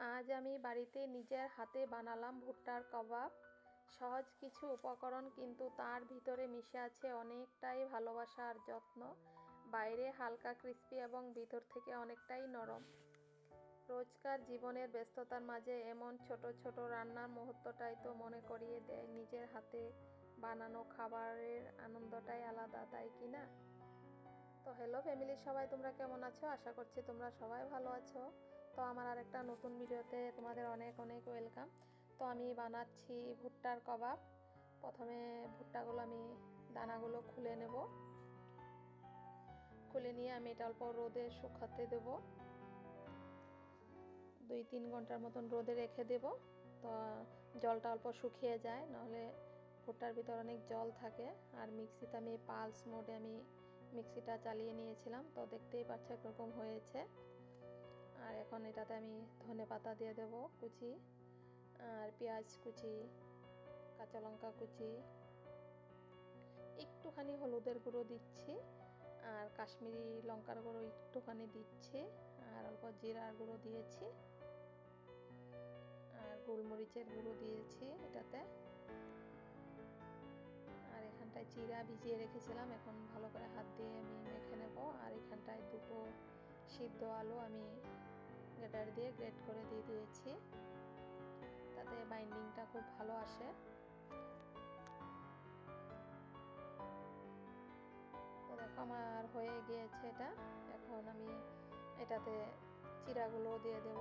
আজ আমি বাড়িতে নিজের হাতে বানালাম ভুট্টার কাবাব। সহজ কিছু উপকরণ, কিন্তু তার ভিতরে মিশে আছে অনেকটাই ভালোবাসা আর যত্ন। বাইরে হালকা ক্রিস্পি এবং ভিতর থেকে অনেকটাই নরম। রোজকার জীবনের ব্যস্ততার মাঝে এমন ছোট ছোট রান্নার মুহূর্তটাই তো মনে করিয়ে দেয় নিজের হাতে বানানো খাবারের আনন্দটাই আলাদা, তাই কি না? তো হ্যালো ফ্যামিলির সবাই, তোমরা কেমন আছো? আশা করছি তোমরা সবাই ভালো আছো। তো আমার আরেকটা নতুন ভিডিওতে তোমাদের অনেক অনেক ওয়েলকাম। তো আমি বানাচ্ছি ভুট্টার কাবাব। প্রথমে ভুট্টাগুলো আমি দানাগুলো খুলে নেব। খুলে নিয়ে আমি এটা অল্প রোদে শুকাতে দেব, 2-3 ঘন্টার মতন রোদে রেখে দেব। তো জলটা অল্প শুকিয়ে যায়, নাহলে ভুট্টার ভিতর অনেক জল থাকে। আর মিক্সিতে আমি পালস মোডে আমি মিক্সিটা চালিয়ে নিয়েছিলাম, তো দেখতেই পাচ্ছ এরকম হয়েছে। আর এখন এটাতে আমি ধনেপাতা দিয়ে দেব কুচি, আর পেঁয়াজ কুচি, কাঁচা লঙ্কা কুচি, একটুখানি হলুদের গুঁড়ো দিচ্ছি, আর কাশ্মীরি লঙ্কার গুঁড়ো একটুখানি দিচ্ছি, আর অল্প জিরার গুঁড়ো দিয়েছি, আর গোলমরিচের গুঁড়ো দিয়েছি এটাতে। আর এখানটায় জিরা ভিজিয়ে রেখেছিলাম, এখন ভালো করে হাত দিয়ে আমি মেখে নেব। আর এখানটায় 2টো সিদ্ধ আলু আমি গ্রেটার দিয়ে গ্রেট করে দিয়ে দিয়েছি, তাতে বাইন্ডিংটা খুব ভালো আসে। তো দেখো আমার হয়ে গিয়েছে এটা। এখন আমি এটাতে চিড়াগুলো দিয়ে দেব।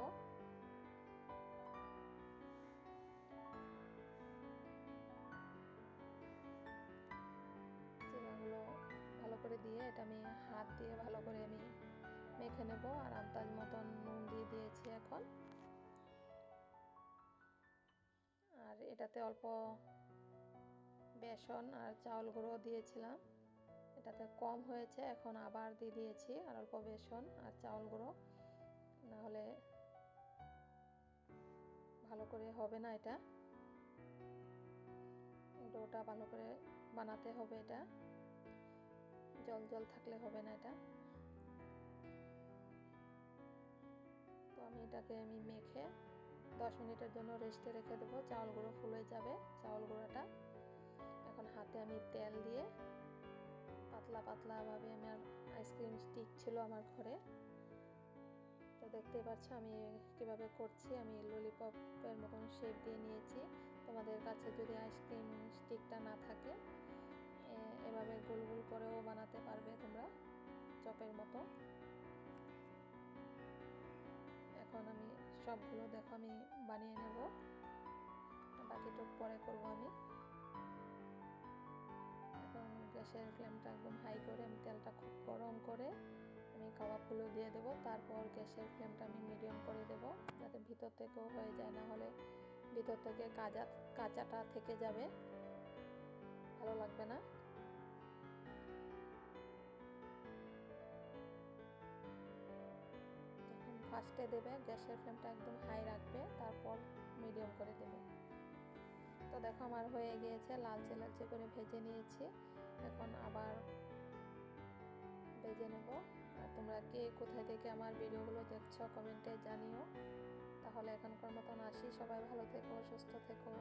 চিড়াগুলো ভালো করে দিয়ে এটা আমি হাত দিয়ে ভালো করে আমি মেখে নেব। আর আন্দাজ মতন নুন দিয়ে দিয়েছি এখন। আর এটাতে অল্প বেসন আর চাউল গুঁড়ো দিয়েছিলাম, এটাতে কম হয়েছে, এখন আবার দিয়ে দিয়েছি আর অল্প বেসন আর চাউল গুঁড়ো, না হলে ভালো করে হবে না। এটা ডোটা ভালো করে বানাতে হবে, এটা জল জল থাকলে হবে না এটা। তো আমি এটাকে মেখে 10 মিনিটের জন্য রেস্টে রেখে দেবো, চাউল গুঁড়ো ফুলে যাবে চাউল গুঁড়োটা। এখন হাতে আমি তেল দিয়ে পাতলা পাতলা ভাবে, আমার আইসক্রিম স্টিক ছিল আমার ঘরে, তো দেখতেই পাচ্ছ আমি কিভাবে করছি। আমি ললিপপের মতন শেপ দিয়ে নিয়েছি। তোমাদের কাছে যদি আইসক্রিম স্টিকটা না থাকে, এভাবে গোল গোল করেও বানাতে পারবে তোমরা, চপের মতো। এখন আমি সবগুলো দেখো আমি বানিয়ে নেব, বাকিটুকু পরে করব আমি। এখন গ্যাসের ফ্লেমটা একদম হাই করে আমি তেলটা খুব গরম করে আমি কাবাবগুলো দিয়ে দেব। তারপর গ্যাসের ফ্লেমটা আমি মিডিয়াম করে দেব, যাতে ভিতর থেকেও হয়ে যায়, না হলে ভিতর থেকে কাঁচাটা থেকে যাবে, ভালো লাগবে না। যখন ফার্স্টে দেবে গ্যাসের ফ্লেমটা একদম হাই রাখবে, তারপর মিডিয়াম করে দেবে। তো দেখো আমার হয়ে গিয়েছে, লালচে লালচে করে ভেজে নিয়েছি, এখন আবার ভেজে নেব। আর তোমরা কে কোথায় থেকে আমার ভিডিওগুলো দেখছো কমেন্টে জানিও। তাহলে এখনকার মতন আসি, সবাই ভালো থেকো, সুস্থ থেকো।